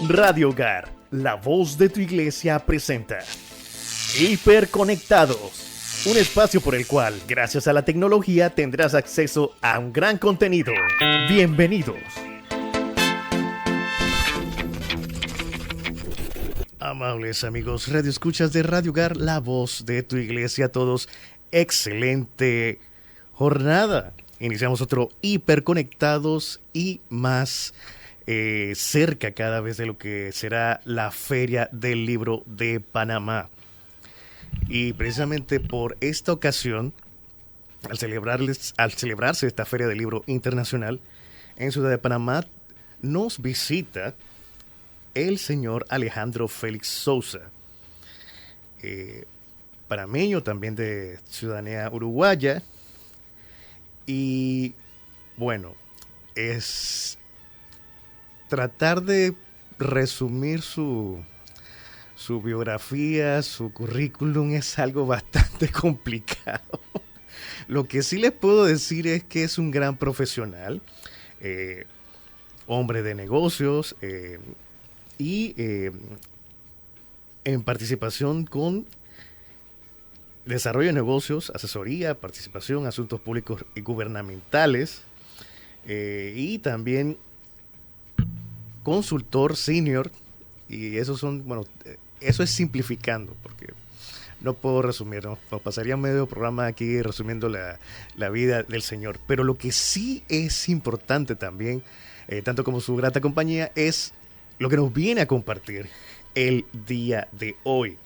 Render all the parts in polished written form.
Radio Hogar, la voz de tu iglesia presenta Hiperconectados, un espacio por el cual, gracias a la tecnología, tendrás acceso a un gran contenido. Bienvenidos. Amables amigos, radioescuchas de Radio Hogar, la voz de tu iglesia, todos, excelente jornada. Iniciamos otro Hiperconectados y más cerca cada vez de lo que será la Feria del Libro de Panamá. Y precisamente por esta ocasión, al celebrarse esta Feria del Libro Internacional en Ciudad de Panamá, nos visita el señor Alejandro Félix Sousa, panameño, también de ciudadanía uruguaya. Y bueno, es tratar de resumir su biografía, su currículum, es algo bastante complicado. Lo que sí les puedo decir es que es un gran profesional, hombre de negocios, y en participación con desarrollo de negocios, asesoría, participación, asuntos públicos y gubernamentales, y también consultor senior. Y esos son, bueno, eso es simplificando, porque no puedo resumir, ¿no? Nos pasaría medio programa aquí resumiendo la vida del señor. Pero lo que sí es importante también, tanto como su grata compañía, es lo que nos viene a compartir el día de hoy.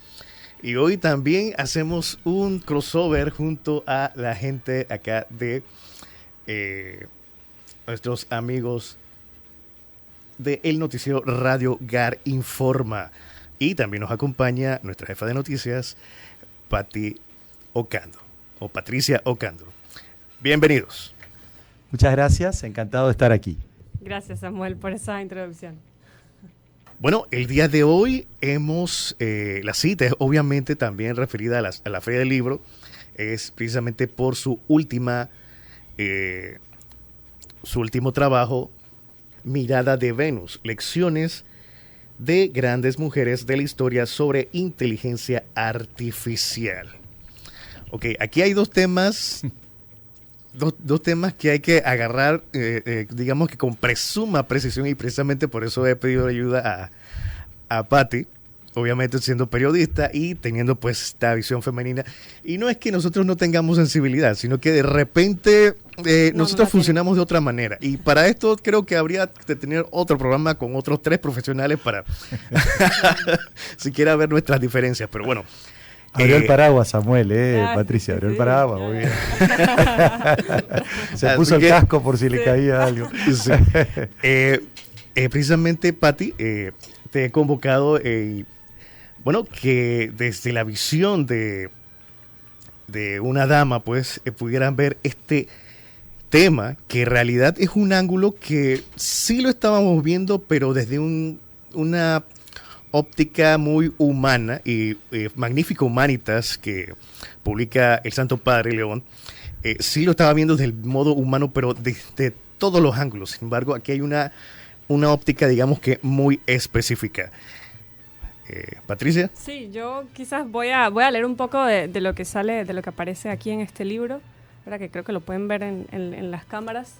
Y hoy también hacemos un crossover junto a la gente acá de nuestros amigos de el noticiero Radio Hogar Informa. Y también nos acompaña nuestra jefa de noticias, Pati Ocando, o Patricia Ocando. Bienvenidos. Muchas gracias, encantado de estar aquí. Gracias, Samuel, por esa introducción. Bueno, el día de hoy la cita es obviamente también referida a la Feria del Libro, es precisamente por su último trabajo, Mirada de Venus, lecciones de grandes mujeres de la historia sobre inteligencia artificial. Ok, aquí hay dos temas que hay que agarrar, digamos que con presuma precisión, y precisamente por eso he pedido ayuda a Patti, obviamente siendo periodista y teniendo pues esta visión femenina. Y no es que nosotros no tengamos sensibilidad, sino que de repente nosotros funcionamos de otra manera. Y para esto creo que habría de tener otro programa con otros 3 profesionales para siquiera ver nuestras diferencias. Pero bueno. Abrió el paraguas, Samuel, Patricia, abrió el paraguas, muy bien. Se puso el casco por si le caía algo. Sí. Precisamente, Pati, te he convocado, bueno, que desde la visión de una dama, pues, pudieran ver este tema, que en realidad es un ángulo que sí lo estábamos viendo, pero desde una óptica muy humana y Magnífico Humanitas, que publica el Santo Padre León, sí lo estaba viendo desde el modo humano, pero desde todos los ángulos. Sin embargo, aquí hay una óptica, digamos que muy específica. Patricia. Sí, yo quizás voy a leer un poco de lo que sale, de lo que aparece aquí en este libro, ¿verdad? Que creo que lo pueden ver en las cámaras.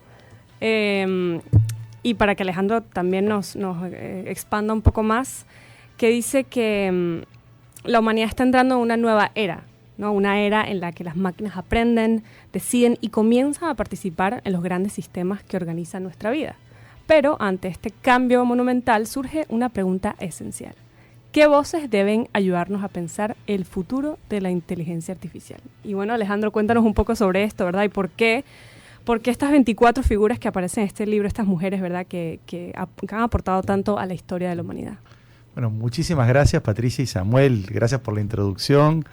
Y para que Alejandro también nos expanda un poco más, que dice que la humanidad está entrando en una nueva era, ¿no? Una era en la que las máquinas aprenden, deciden y comienzan a participar en los grandes sistemas que organizan nuestra vida. Pero ante este cambio monumental surge una pregunta esencial. ¿Qué voces deben ayudarnos a pensar el futuro de la inteligencia artificial? Y bueno, Alejandro, cuéntanos un poco sobre esto, ¿verdad? Y por qué estas 24 figuras que aparecen en este libro, estas mujeres, ¿verdad? Que han aportado tanto a la historia de la humanidad. Bueno, muchísimas gracias, Patricia y Samuel. Gracias por la introducción.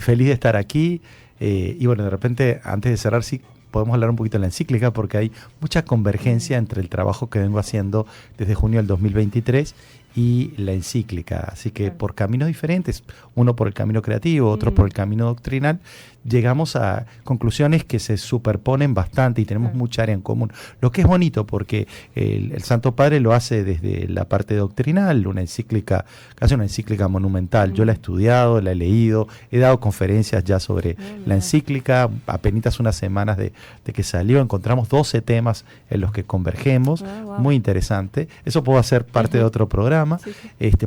Feliz de estar aquí. Y bueno, de repente, antes de cerrar, sí podemos hablar un poquito de la encíclica, porque hay mucha convergencia entre el trabajo que vengo haciendo desde junio del 2023 y la encíclica. Así que por caminos diferentes, uno por el camino creativo, otro por el camino doctrinal, llegamos a conclusiones que se superponen bastante y tenemos mucha área en común. Lo que es bonito porque el Santo Padre lo hace desde la parte doctrinal, una encíclica, casi una encíclica monumental. Yo la he estudiado, la he leído, he dado conferencias ya sobre la encíclica, apenas unas semanas de que salió, encontramos 12 temas en los que convergemos, muy interesante. Eso puedo hacer parte de otro programa,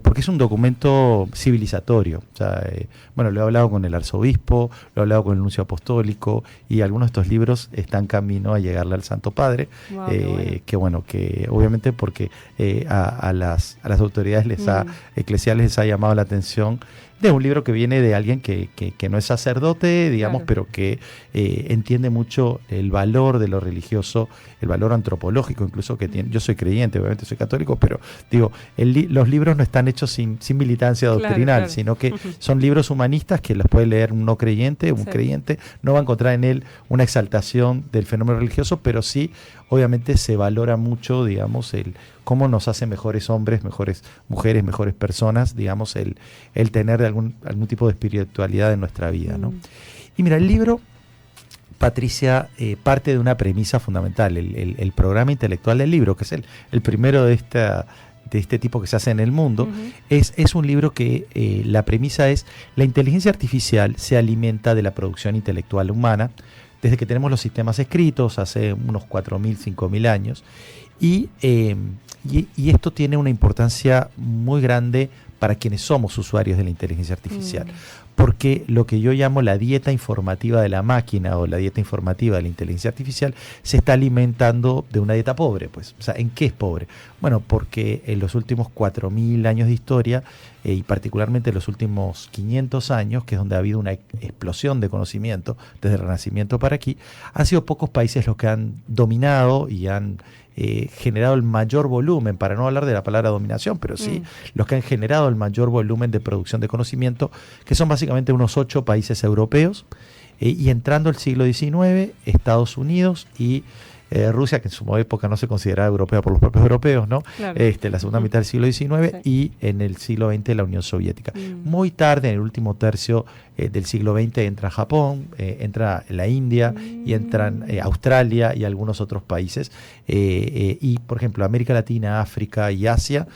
porque es un documento civilizatorio. O sea, bueno, lo he hablado con el arzobispo, lo he hablado con el nuncio apostólico, y algunos de estos libros están camino a llegarle al Santo Padre, que bueno, que obviamente porque a las autoridades eclesiales les ha llamado la atención de un libro que viene de alguien que no es sacerdote, digamos, pero que entiende mucho el valor de lo religioso, el valor antropológico incluso que tiene. Yo soy creyente, obviamente soy católico, pero digo, los libros no están hechos sin militancia doctrinal, sino que son libros humanistas que los puede leer un no creyente, un creyente no va a encontrar en él una exaltación del fenómeno religioso, pero sí, obviamente se valora mucho, digamos, el cómo nos hace mejores hombres, mejores mujeres, mejores personas, digamos, el tener algún tipo de espiritualidad en nuestra vida, ¿no? Y mira, el libro, Patricia, parte de una premisa fundamental, el programa intelectual del libro, que es el primero de este tipo que se hace en el mundo, es un libro que la premisa es: la inteligencia artificial se alimenta de la producción intelectual humana desde que tenemos los sistemas escritos hace unos 4.000, 5.000 años, y esto tiene una importancia muy grande para quienes somos usuarios de la inteligencia artificial, porque lo que yo llamo la dieta informativa de la máquina o la dieta informativa de la inteligencia artificial se está alimentando de una dieta pobre, pues. O sea, ¿en qué es pobre? Bueno, porque en los últimos 4.000 años de historia, y particularmente en los últimos 500 años, que es donde ha habido una explosión de conocimiento desde el Renacimiento para aquí, han sido pocos países los que han dominado y han generado el mayor volumen, para no hablar de la palabra dominación, pero sí los que han generado el mayor volumen de producción de conocimiento, que son básicamente unos 8 países europeos, y entrando el siglo XIX, Estados Unidos y Rusia, que en su época no se consideraba europea por los propios europeos, ¿no? Claro. La segunda mitad del siglo XIX, y en el siglo XX la Unión Soviética. Muy tarde, en el último tercio del siglo XX, entra Japón, entra la India, y entran Australia y algunos otros países. Y, por ejemplo, América Latina, África y Asia,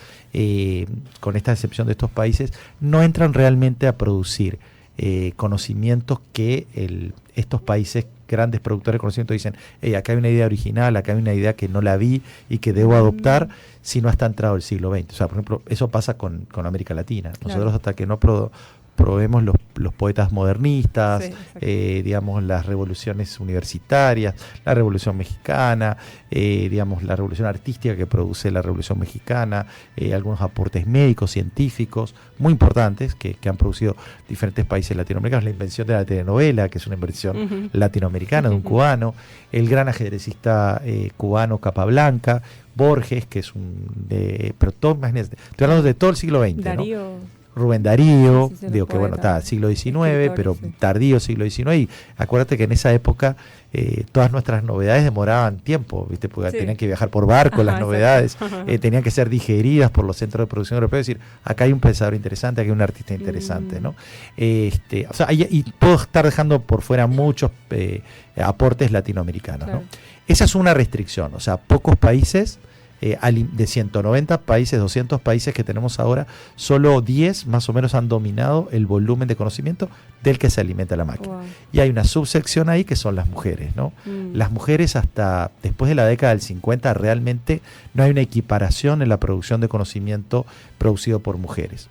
con esta excepción de estos países, no entran realmente a producir conocimientos que estos países grandes productores de conocimiento dicen: acá hay una idea original, acá hay una idea que no la vi y que debo adoptar, si no está entrado el siglo XX. O sea, por ejemplo, eso pasa con América Latina. Nosotros, hasta que no probemos los poetas modernistas, digamos, las revoluciones universitarias, la Revolución Mexicana, digamos, la revolución artística que produce la Revolución Mexicana, algunos aportes médicos, científicos, muy importantes que han producido diferentes países latinoamericanos, la invención de la telenovela, que es una invención latinoamericana de un cubano, el gran ajedrecista cubano Capablanca, Borges, que es pero todo, imagínate, estoy hablando de todo el siglo XX, Darío, ¿no? Rubén Darío, digo que bueno, está siglo XIX, pero tardío siglo XIX, y acuérdate que en esa época todas nuestras novedades demoraban tiempo, ¿viste? Porque tenían que viajar por barco, las novedades, tenían que ser digeridas por los centros de producción europeos, es decir, acá hay un pensador interesante, acá hay un artista interesante, ¿no? O sea, y puedo estar dejando por fuera muchos aportes latinoamericanos, ¿no? Esa es una restricción, o sea, pocos países. De 190 países, 200 países que tenemos ahora, solo 10 más o menos han dominado el volumen de conocimiento del que se alimenta la máquina. Y hay una subsección ahí que son las mujeres, ¿no? Las mujeres, hasta después de la década del 50, realmente no hay una equiparación en la producción de conocimiento producido por mujeres.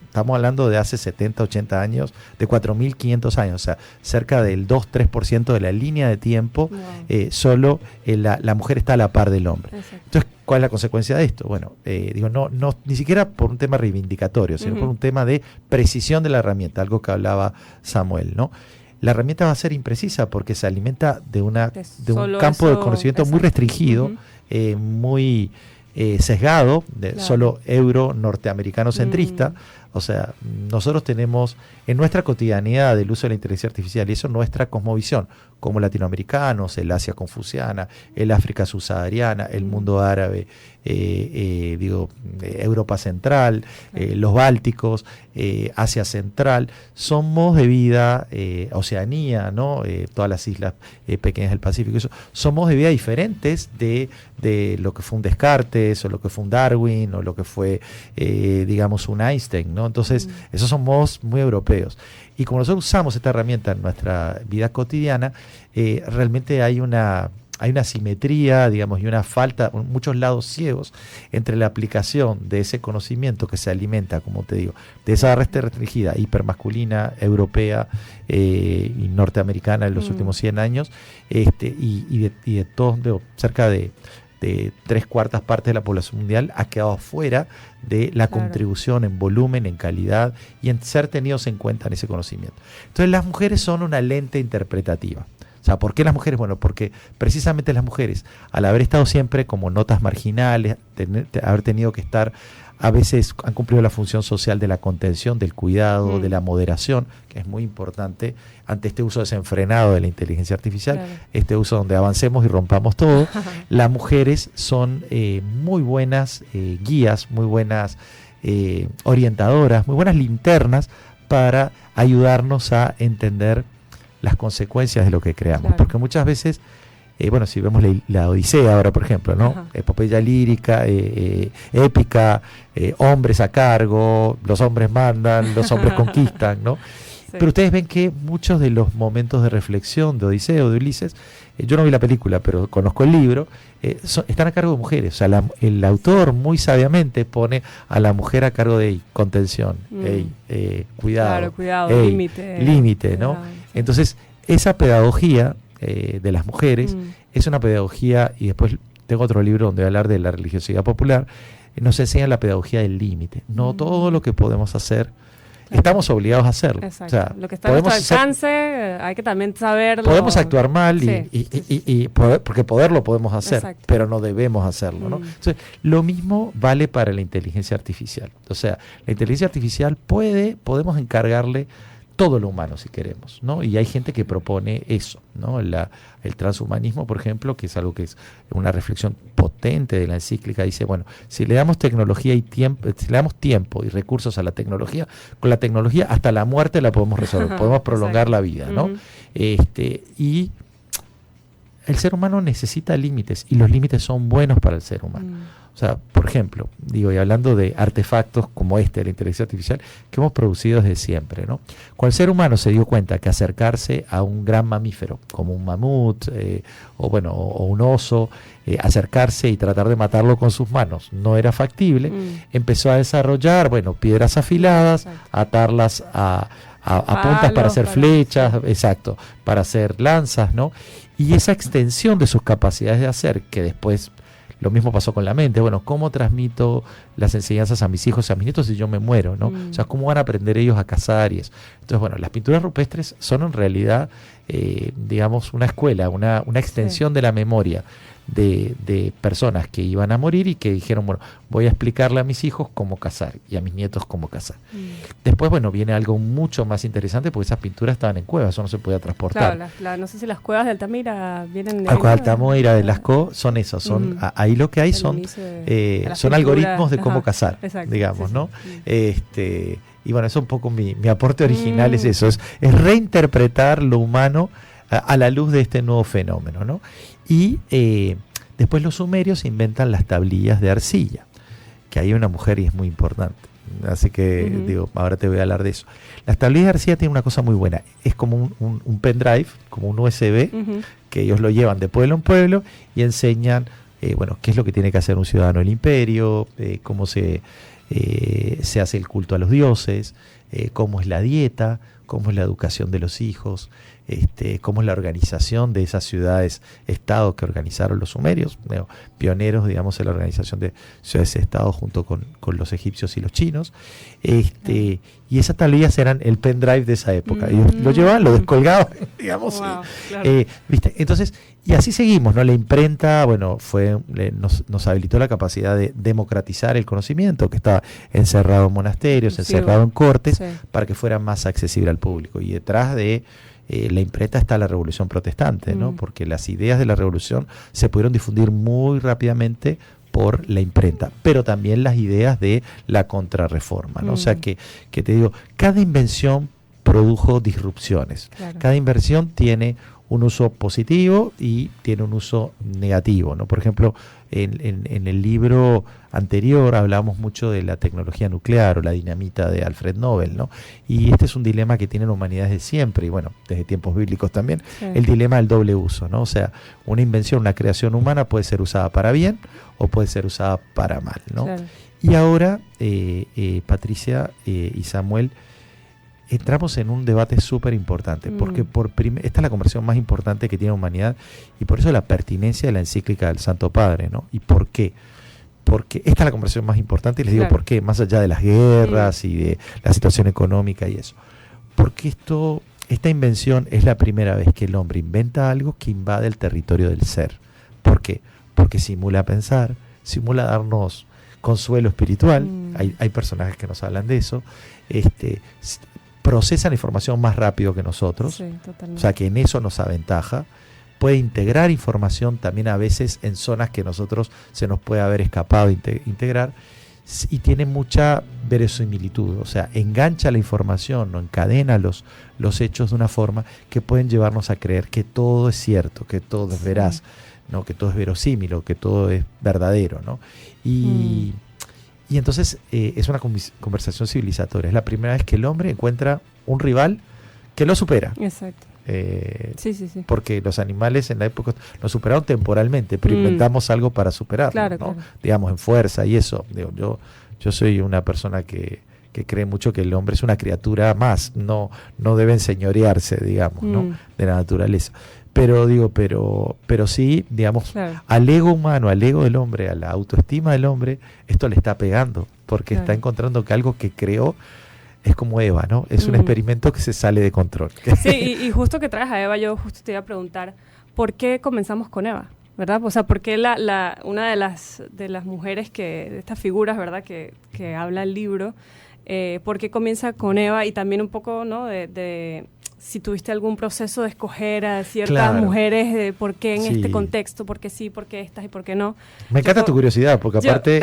Estamos hablando de hace 70, 80 años, de 4.500 años, o sea, cerca del 2-3% de la línea de tiempo, solo la mujer está a la par del hombre. Exacto. Entonces, ¿cuál es la consecuencia de esto? Bueno, no, ni siquiera por un tema reivindicatorio, sino por un tema de precisión de la herramienta, algo que hablaba Samuel, ¿no? La herramienta va a ser imprecisa porque se alimenta de un campo de conocimiento muy restringido, muy sesgado, solo euro norteamericano centrista, O sea, nosotros tenemos en nuestra cotidianidad el uso de la inteligencia artificial, y eso es nuestra cosmovisión, como latinoamericanos, el Asia confuciana, el África subsahariana, el mundo árabe, Europa central, los bálticos, Asia central, son modos de vida, Oceanía, ¿no? Todas las islas pequeñas del Pacífico, eso, son modos de vida diferentes de lo que fue un Descartes, o lo que fue un Darwin, o lo que fue, digamos, un Einstein, ¿no? Entonces, esos son modos muy europeos. Y como nosotros usamos esta herramienta en nuestra vida cotidiana, realmente hay una simetría, digamos, y una falta, muchos lados ciegos entre la aplicación de ese conocimiento que se alimenta, como te digo, de esa red restringida, hipermasculina, europea y norteamericana en los últimos 100 años, y de todos, cerca de 3/4 partes de la población mundial ha quedado fuera de la contribución en volumen, en calidad y en ser tenidos en cuenta en ese conocimiento. Entonces las mujeres son una lente interpretativa. O sea, ¿por qué las mujeres? Bueno, porque precisamente las mujeres, al haber estado siempre como notas marginales, haber tenido que estar, a veces han cumplido la función social de la contención, del cuidado, de la moderación, que es muy importante ante este uso desenfrenado de la inteligencia artificial, este uso donde avancemos y rompamos todo. Las mujeres son muy buenas guías, muy buenas orientadoras, muy buenas linternas para ayudarnos a entender las consecuencias de lo que creamos, porque muchas veces, si vemos la Odisea ahora, por ejemplo, ¿no? Epopeya lírica, épica, hombres a cargo, los hombres mandan, los hombres conquistan, ¿no? Sí. Pero ustedes ven que muchos de los momentos de reflexión de Odiseo, de Ulises, yo no vi la película, pero conozco el libro, están a cargo de mujeres. O sea, el autor muy sabiamente pone a la mujer a cargo de contención, cuidado, límite, ¿no? Entonces, esa pedagogía de las mujeres es una pedagogía, y después tengo otro libro donde voy a hablar de la religiosidad popular, nos enseña la pedagogía del límite. No todo lo que podemos hacer, estamos obligados a hacerlo. Exacto. O sea, lo que está a nuestro alcance, hay que también saberlo. Podemos actuar mal porque poderlo podemos hacer, pero no debemos hacerlo, ¿no? Entonces, lo mismo vale para la inteligencia artificial. O sea, la inteligencia artificial podemos encargarle todo lo humano si queremos, ¿no? Y hay gente que propone eso, ¿no? El transhumanismo, por ejemplo, que es algo que es una reflexión potente de la encíclica, dice, bueno, si le damos tecnología y tiempo, si le damos tiempo y recursos a la tecnología, con la tecnología hasta la muerte la podemos resolver, podemos prolongar la vida, ¿no? Y el ser humano necesita límites, y los límites son buenos para el ser humano. O sea, por ejemplo, y hablando de artefactos como de la inteligencia artificial, que hemos producido desde siempre, ¿no? Cuando el ser humano se dio cuenta que acercarse a un gran mamífero, como un mamut, o un oso, acercarse y tratar de matarlo con sus manos no era factible, empezó a desarrollar, piedras afiladas, atarlas a puntas para hacer flechas, para hacer lanzas, ¿no? Y esa extensión de sus capacidades de hacer, que después lo mismo pasó con la mente. ¿Cómo transmito las enseñanzas a mis hijos y a mis nietos si yo me muero, ¿no? O sea, ¿cómo van a aprender ellos a cazar y eso? Entonces, las pinturas rupestres son en realidad, digamos, una escuela, una extensión de la memoria de personas que iban a morir y que dijeron, voy a explicarle a mis hijos cómo cazar y a mis nietos cómo cazar. Después, viene algo mucho más interesante, porque esas pinturas estaban en cuevas, eso no se podía transportar. Claro, no sé si las cuevas de Altamira vienen de... Las cuevas de Altamira, de Lascaux, son esas, ahí lo que hay son algoritmos de cómo cazar, digamos, ¿no? Y eso un poco mi aporte original es eso, es reinterpretar lo humano a la luz de este nuevo fenómeno, ¿no? Y después los sumerios inventan las tablillas de arcilla, que hay una mujer y es muy importante. Así que, ahora te voy a hablar de eso. Las tablillas de arcilla tienen una cosa muy buena. Es como un pendrive, como un USB, que ellos lo llevan de pueblo en pueblo y enseñan, qué es lo que tiene que hacer un ciudadano del imperio, cómo se hace el culto a los dioses, cómo es la dieta, cómo es la educación de los hijos, cómo es la organización de esas ciudades-estado que organizaron los sumerios, pioneros, digamos, en la organización de ciudades-estado junto con los egipcios y los chinos. Y esas tablillas eran el pendrive de esa época. Ellos lo llevaban, lo descolgaban, digamos. Wow, claro. ¿Viste? Entonces, y así seguimos, ¿no? La imprenta, bueno, nos habilitó la capacidad de democratizar el conocimiento, que estaba encerrado en monasterios, encerrado en cortes, para que fuera más accesible al público. Y detrás de la imprenta está la Revolución Protestante, ¿no? Porque las ideas de la Revolución se pudieron difundir muy rápidamente por la imprenta, pero también las ideas de la Contrarreforma, ¿no? O sea que te digo, cada invención produjo disrupciones. Claro. Cada invención tiene un uso positivo y tiene un uso negativo, ¿no? Por ejemplo, en el libro anterior hablábamos mucho de la tecnología nuclear o la dinamita de Alfred Nobel, ¿no? Y este es un dilema que tiene la humanidad desde siempre, y bueno, desde tiempos bíblicos también, el dilema del doble uso, ¿no? O sea, una invención, una creación humana puede ser usada para bien o puede ser usada para mal, ¿no? Claro. Y ahora, Patricia y Samuel, entramos en un debate súper importante, porque esta es la conversación más importante que tiene la humanidad, y por eso la pertinencia de la encíclica del Santo Padre, ¿no? ¿Y por qué? Porque esta es la conversación más importante, y les digo por qué, más allá de las guerras y de la situación económica y eso. Porque esta invención es la primera vez que el hombre inventa algo que invade el territorio del ser. ¿Por qué? Porque simula pensar, simula darnos consuelo espiritual, hay personajes que nos hablan de eso, procesan información más rápido que nosotros, o sea que en eso nos aventaja, puede integrar información también a veces en zonas que nosotros se nos puede haber escapado integrar, y tiene mucha verosimilitud, o sea, engancha la información, no encadena los hechos de una forma que pueden llevarnos a creer que todo es cierto, que todo es veraz, ¿no? Que todo es verosímil, que todo es verdadero, ¿no? Y entonces es una conversación civilizatoria. Es la primera vez que el hombre encuentra un rival que lo supera. Exacto. Sí. Porque los animales en la época lo superaron temporalmente, pero inventamos algo para superarlo, claro, ¿no? Claro. Digamos, en fuerza y eso. Digo, yo soy una persona que cree mucho que el hombre es una criatura más, no debe enseñorearse, digamos, ¿no? De la naturaleza. Pero sí, digamos, al ego humano, al ego del hombre, a la autoestima del hombre, esto le está pegando, porque está encontrando que algo que creó es como Eva, ¿no? Es un experimento que se sale de control. Sí, y justo que traes a Eva, yo justo te iba a preguntar, ¿por qué comenzamos con Eva? ¿Verdad? O sea, ¿por qué una de las mujeres de estas figuras, ¿verdad? Que habla el libro, ¿por qué comienza con Eva? Y también un poco, ¿no? de si tuviste algún proceso de escoger a ciertas mujeres, ¿por qué en este contexto? ¿Por qué sí? ¿Por qué estas y por qué no? Me encanta tu curiosidad, porque aparte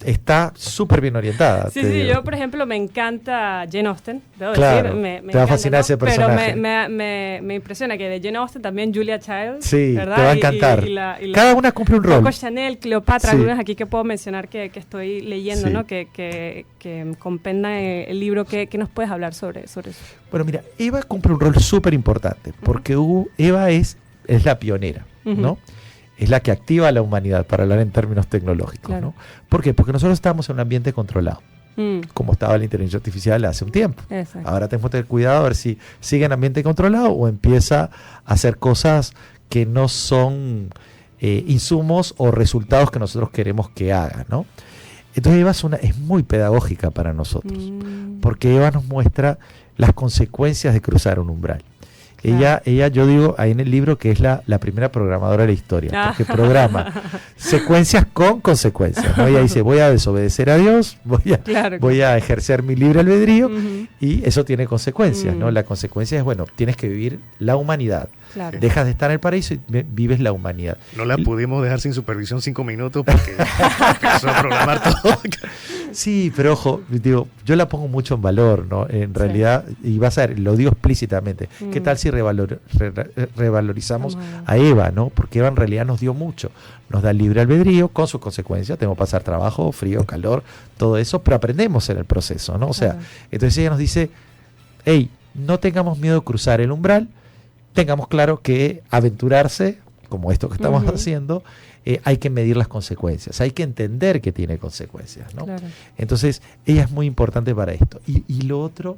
está súper bien orientada. Sí, yo por ejemplo me encanta Jane Austen, debo decir. Me te va a fascinar ese personaje. Pero me impresiona que de Jane Austen también Julia Childs, sí, ¿verdad? Te va a encantar. Cada una cumple un rol. Coco Chanel, Cleopatra, algunas aquí que puedo mencionar que estoy leyendo, ¿no? Que compendan el libro. ¿Qué nos puedes hablar sobre eso? Bueno, mira, Eva cumple un rol súper importante, porque Eva es la pionera, ¿no? Es la que activa a la humanidad, para hablar en términos tecnológicos, ¿no? ¿Por qué? Porque nosotros estamos en un ambiente controlado, como estaba la inteligencia artificial hace un tiempo. Exacto. Ahora tenemos que tener cuidado a ver si sigue en ambiente controlado o empieza a hacer cosas que no son insumos o resultados que nosotros queremos que haga, ¿no? Entonces Eva es muy pedagógica para nosotros, porque Eva nos muestra las consecuencias de cruzar un umbral. Claro. Ella, yo digo ahí en el libro que es la primera programadora de la historia, porque programa secuencias con consecuencias, ¿no? Ella dice, voy a desobedecer a Dios, voy a ejercer mi libre albedrío, y eso tiene consecuencias, ¿no? La consecuencia es, bueno, tienes que vivir la humanidad. Claro. Dejas de estar en el paraíso y vives la humanidad. No la pudimos dejar sin supervisión 5 minutos porque empezó a programar todo. Sí, pero ojo, digo, yo la pongo mucho en valor, ¿no? En realidad, y vas a ver, lo digo explícitamente. ¿Qué tal si revalorizamos a Eva, ¿no? Porque Eva en realidad nos dio mucho. Nos da el libre albedrío con sus consecuencias. Tenemos que pasar trabajo, frío, calor, todo eso, pero aprendemos en el proceso, ¿no? O sea, entonces ella nos dice, hey, no tengamos miedo de cruzar el umbral, tengamos claro que aventurarse, como esto que estamos haciendo, hay que medir las consecuencias, hay que entender que tiene consecuencias, ¿no? Claro. Entonces, ella es muy importante para esto. Y lo otro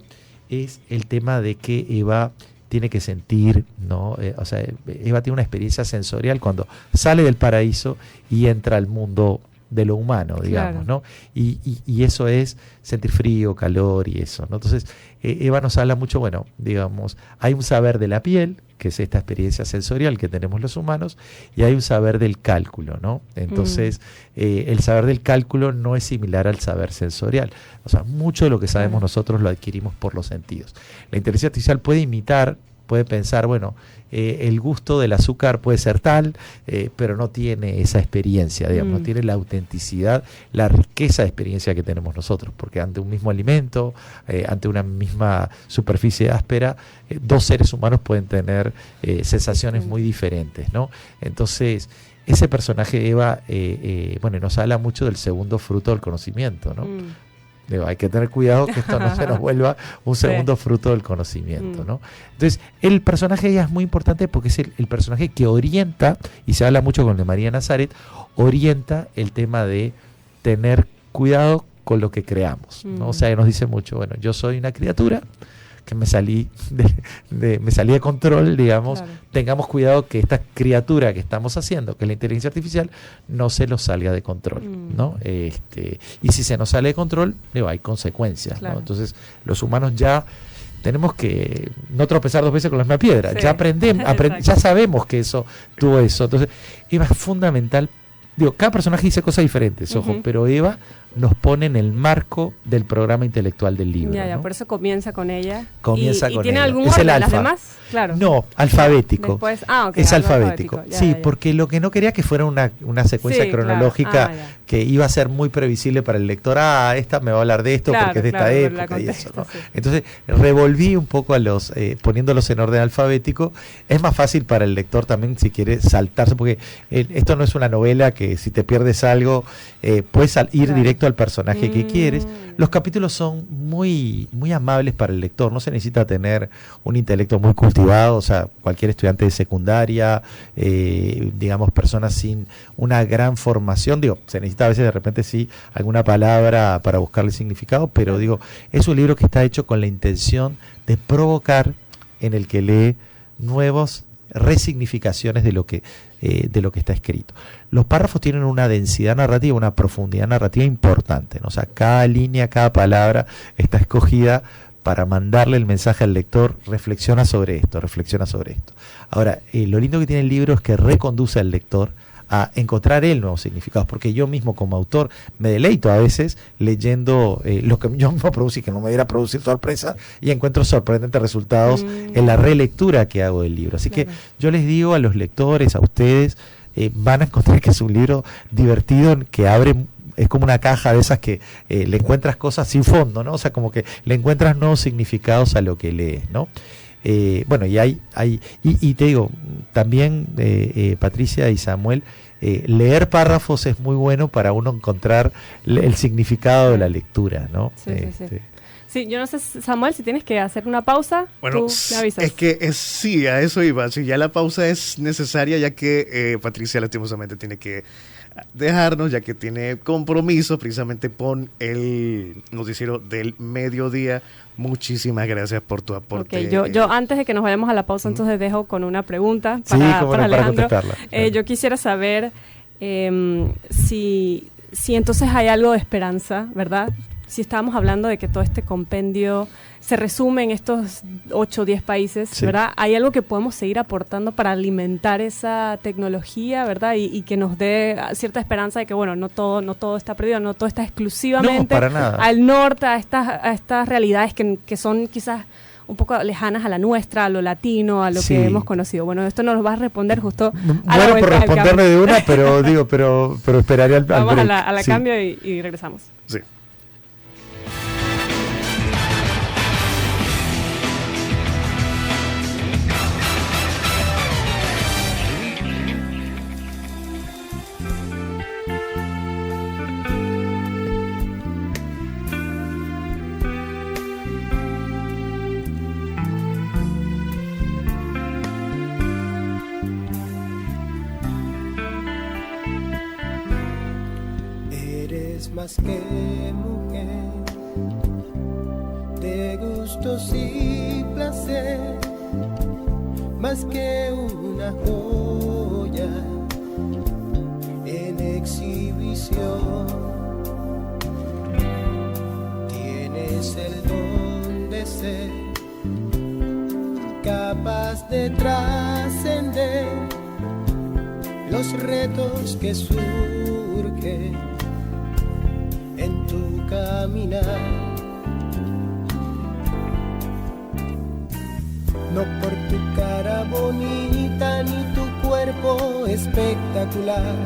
es el tema de que Eva tiene que sentir, ¿no? O sea, Eva tiene una experiencia sensorial cuando sale del paraíso y entra al mundo de lo humano, digamos, ¿no? Y eso es sentir frío, calor y eso, ¿no? Entonces, Eva nos habla mucho, bueno, digamos, hay un saber de la piel, que es esta experiencia sensorial que tenemos los humanos, y hay un saber del cálculo, ¿no? Entonces, el saber del cálculo no es similar al saber sensorial. O sea, mucho de lo que sabemos nosotros lo adquirimos por los sentidos. La inteligencia artificial puede imitar, puede pensar, bueno, el gusto del azúcar puede ser tal, pero no tiene esa experiencia, digamos, no tiene la autenticidad, la riqueza de experiencia que tenemos nosotros, porque ante un mismo alimento, ante una misma superficie áspera, dos seres humanos pueden tener sensaciones muy diferentes, ¿no? Entonces, ese personaje Eva, bueno, nos habla mucho del segundo fruto del conocimiento, ¿no? Digo, hay que tener cuidado que esto no se nos vuelva un segundo fruto del conocimiento, ¿no? Entonces, el personaje de ella es muy importante porque es el personaje que orienta, y se habla mucho con el de María Nazaret, orienta el tema de tener cuidado con lo que creamos, ¿no? O sea, nos dice mucho, bueno, yo soy una criatura que me salí de control, digamos, tengamos cuidado que esta criatura que estamos haciendo, que es la inteligencia artificial, no se nos salga de control, ¿no? Y si se nos sale de control, digo, hay consecuencias, ¿no? Entonces, los humanos ya tenemos que no tropezar dos veces con la misma piedra, ya aprendemos, ya sabemos que eso tuvo eso. Entonces, Eva es fundamental. Digo, cada personaje dice cosas diferentes, ojo, pero Eva nos pone en el marco del programa intelectual del libro. ¿No? Por eso comienza con ella. Comienza con ¿tiene ella. algún Es orden? el alfa. ¿Las demás? Claro. No, alfabético. Después, es alfabético. Porque lo que no quería que fuera una secuencia cronológica que iba a ser muy previsible para el lector. Esta me va a hablar de esto porque es de esta época y eso, ¿no? Entonces, revolví un poco a los, poniéndolos en orden alfabético. Es más fácil para el lector también si quiere saltarse, porque esto no es una novela que si te pierdes algo, puedes ir directo al personaje que quieres. Los capítulos son muy, muy amables para el lector, no se necesita tener un intelecto muy cultivado, o sea, cualquier estudiante de secundaria, digamos, personas sin una gran formación, digo, se necesita a veces de repente sí alguna palabra para buscarle significado, pero digo, es un libro que está hecho con la intención de provocar en el que lee nuevos resignificaciones de lo que está escrito. Los párrafos tienen una densidad narrativa, una profundidad narrativa importante, ¿no? O sea, cada línea, cada palabra está escogida para mandarle el mensaje al lector, reflexiona sobre esto. Ahora, lo lindo que tiene el libro es que reconduce al lector a encontrar él nuevos significados, porque yo mismo como autor me deleito a veces leyendo lo que yo mismo producí, que no me diera producir sorpresa, y encuentro sorprendentes resultados en la relectura que hago del libro. Así que yo les digo a los lectores, a ustedes, van a encontrar que es un libro divertido, que abre, es como una caja de esas que le encuentras cosas sin fondo, ¿no? O sea, como que le encuentras nuevos significados a lo que lees, ¿no? Bueno, y te digo, también Patricia y Samuel, leer párrafos es muy bueno para uno encontrar el significado de la lectura, ¿no? Sí, yo no sé, Samuel, si tienes que hacer una pausa, bueno, tú me avisas. Es que sí, a eso iba. Sí, ya la pausa es necesaria, ya que Patricia lastimosamente tiene que dejarnos, ya que tiene compromiso precisamente con el noticiero del mediodía. Muchísimas gracias por tu aporte. Okay, yo antes de que nos vayamos a la pausa, entonces dejo con una pregunta para Alejandro. Yo quisiera saber si entonces hay algo de esperanza, ¿verdad? Si estábamos hablando de que todo este compendio se resume en estos 8 o 10 países, ¿verdad? ¿Hay algo que podemos seguir aportando para alimentar esa tecnología, ¿verdad? Y que nos dé cierta esperanza de que, bueno, no todo está perdido, no todo está exclusivamente al norte, a estas realidades que son quizás un poco lejanas a la nuestra, a lo latino, a lo que hemos conocido. Bueno, esto nos lo vas a responder justo a la vuelta. Por responderme de una, pero esperaría al Vamos break. a la cambio y regresamos. Sí. Más que mujer, de gustos y placer, más que una joya en exhibición. Tienes el don de ser capaz de trascender los retos que surgen en tu caminar. No por tu cara bonita ni tu cuerpo espectacular,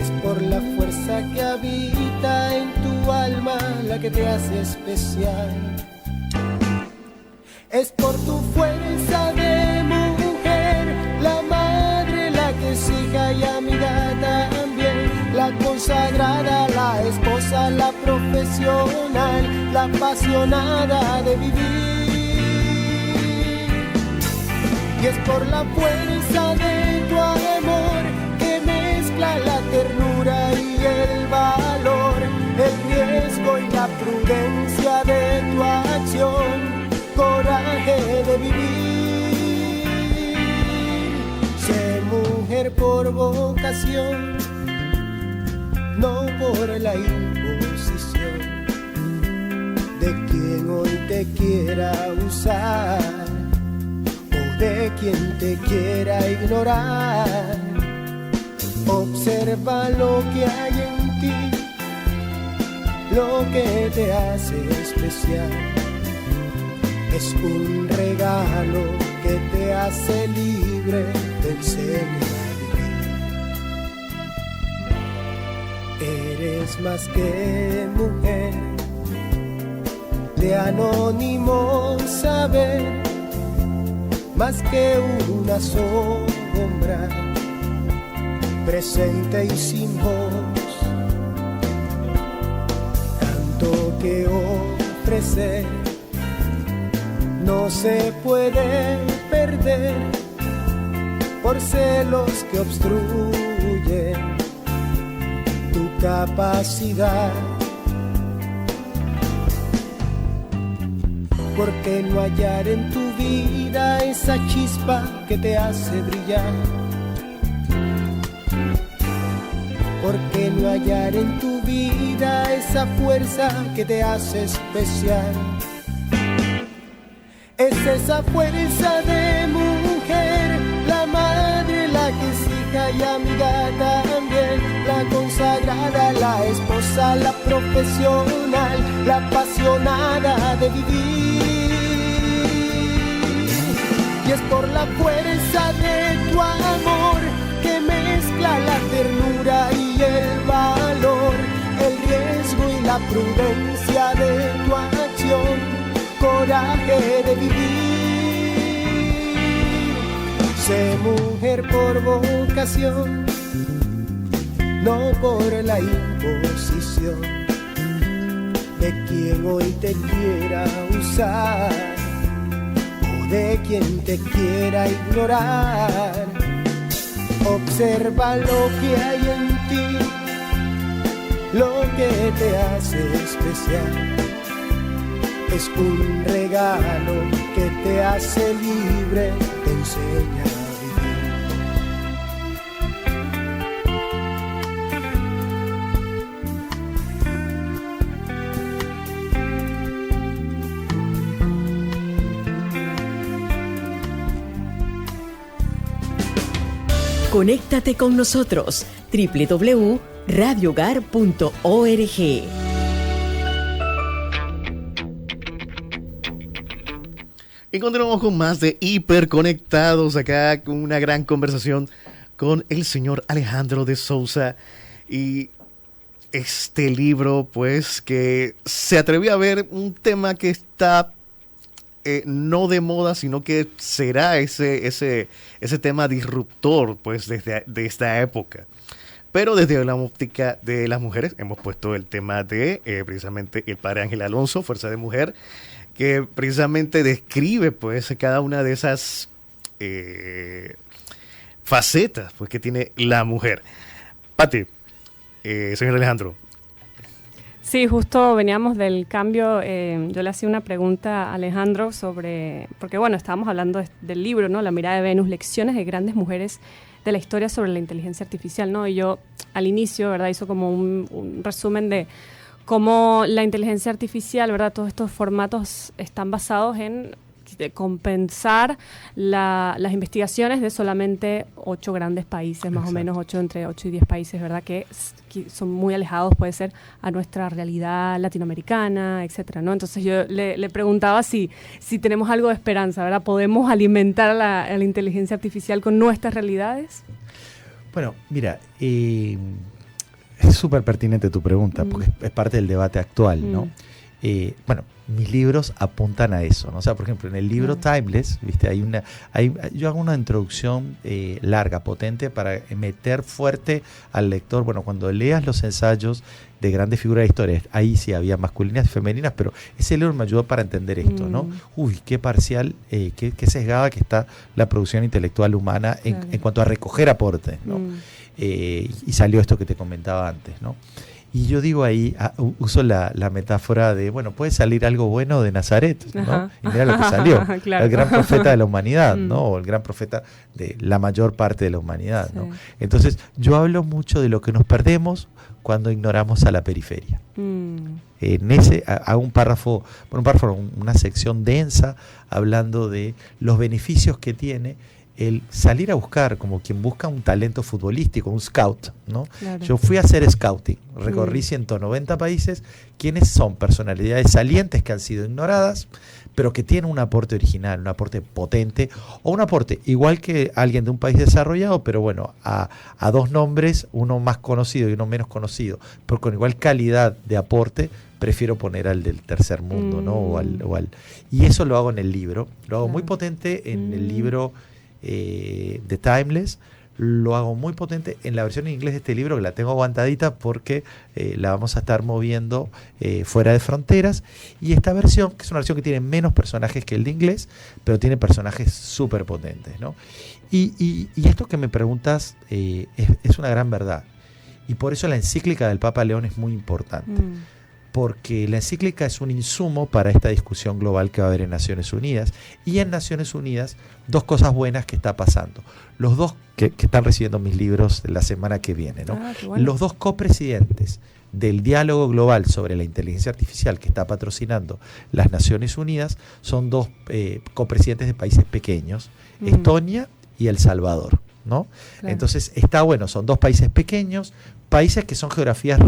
es por la fuerza que habita en tu alma la que te hace especial. Es por tu fuerza de mujer, la madre, la que es hija y amiga también, la consagrada, la esposa, la profesional, la apasionada de vivir. Y es por la fuerza de tu amor que mezcla la ternura y el valor, el riesgo y la prudencia de tu acción, coraje de vivir. Sé mujer por vocación, no por la imposición de quien hoy te quiera usar o de quien te quiera ignorar. Observa lo que hay en ti, lo que te hace especial. Es un regalo que te hace libre, te enseña a vivir. Eres más que mujer, de anónimo saber, más que una sombra, presente y sin voz. Tanto que ofrecer no se puede perder por celos que obstruyen tu capacidad. Porque no hallar en tu vida esa chispa que te hace brillar. Porque no hallar en tu vida esa fuerza que te hace especial. Es esa fuerza de mujer, la madre, la que es hija y amiga también, la consagrada, la esposa, la profesional, la apasionada de vivir. Y es por la fuerza de tu amor que mezcla la ternura y el valor, el riesgo y la prudencia de tu acción, coraje de vivir. Sé mujer por vocación, no por la imposición de quien hoy te quiera usar o de quien te quiera ignorar. Observa lo que hay en ti, lo que te hace especial. Es un regalo que te hace libre, te enseña a vivir. Conéctate con nosotros, www.radiohogar.org. Y continuamos con más de Hiperconectados, acá con una gran conversación con el señor Alejandro de Sousa. Y este libro, pues, que se atrevió a ver un tema que está no de moda, sino que será ese tema disruptor, pues, desde esta época. Pero desde la óptica de las mujeres hemos puesto el tema de precisamente el padre Ángel Alonso, Fuerza de Mujer, que precisamente describe pues cada una de esas facetas pues que tiene la mujer. Pati, señor Alejandro. Sí, justo veníamos del cambio. Yo le hacía una pregunta a Alejandro porque bueno, estábamos hablando del libro, ¿no? La mirada de Venus, lecciones de grandes mujeres de la historia sobre la inteligencia artificial, ¿no? Y yo al inicio, ¿verdad? Hizo como un resumen de cómo la inteligencia artificial, ¿verdad? Todos estos formatos están basados en compensar las investigaciones de solamente 8 grandes países, más o menos entre 8 y 10 países, ¿verdad? Que son muy alejados, puede ser, a nuestra realidad latinoamericana, etcétera, ¿no? Entonces yo le preguntaba si tenemos algo de esperanza, ¿verdad? ¿Podemos alimentar a la inteligencia artificial con nuestras realidades? Bueno, mira, es súper pertinente tu pregunta, porque es parte del debate actual, ¿no? Bueno, mis libros apuntan a eso, ¿no? O sea, por ejemplo, en el libro Timeless, ¿viste? Yo hago una introducción larga, potente, para meter fuerte al lector. Bueno, cuando leas los ensayos de grandes figuras de historia, ahí sí había masculinas y femeninas, pero ese libro me ayudó para entender esto, ¿no? Uy, qué parcial, qué sesgada que está la producción intelectual humana en cuanto a recoger aportes, ¿no? Y salió esto que te comentaba antes, ¿no? Y yo digo ahí, uso la metáfora de, bueno, puede salir algo bueno de Nazaret, ¿no? Y mira lo que salió, claro. El gran profeta de la humanidad, ¿no? O el gran profeta de la mayor parte de la humanidad, ¿no? Entonces, yo hablo mucho de lo que nos perdemos cuando ignoramos a la periferia. En ese, hago un párrafo, una sección densa, hablando de los beneficios que tiene el salir a buscar, como quien busca un talento futbolístico, un scout, ¿no? Claro. Yo fui a hacer scouting, recorrí 190 países, quienes son personalidades salientes que han sido ignoradas, pero que tienen un aporte original, un aporte potente, o un aporte igual que alguien de un país desarrollado, pero bueno, a 2 nombres, uno más conocido y uno menos conocido, pero con igual calidad de aporte, prefiero poner al del tercer mundo, ¿no? Y eso lo hago en el libro, lo hago muy potente en el libro de Timeless, lo hago muy potente en la versión en inglés de este libro, que la tengo aguantadita porque la vamos a estar moviendo fuera de fronteras, y esta versión, que es una versión que tiene menos personajes que el de inglés, pero tiene personajes súper potentes, ¿no? Y esto que me preguntas es una gran verdad, y por eso la encíclica del Papa León es muy importante. Porque la encíclica es un insumo para esta discusión global que va a haber en Naciones Unidas. Y en Naciones Unidas, 2 cosas buenas que está pasando. Los 2 que están recibiendo mis libros la semana que viene, ¿no? Bueno. Los 2 copresidentes del diálogo global sobre la inteligencia artificial que está patrocinando las Naciones Unidas son 2 copresidentes de países pequeños, Estonia y El Salvador, ¿no? Claro. Entonces está bueno, son 2 países pequeños, países que son geografías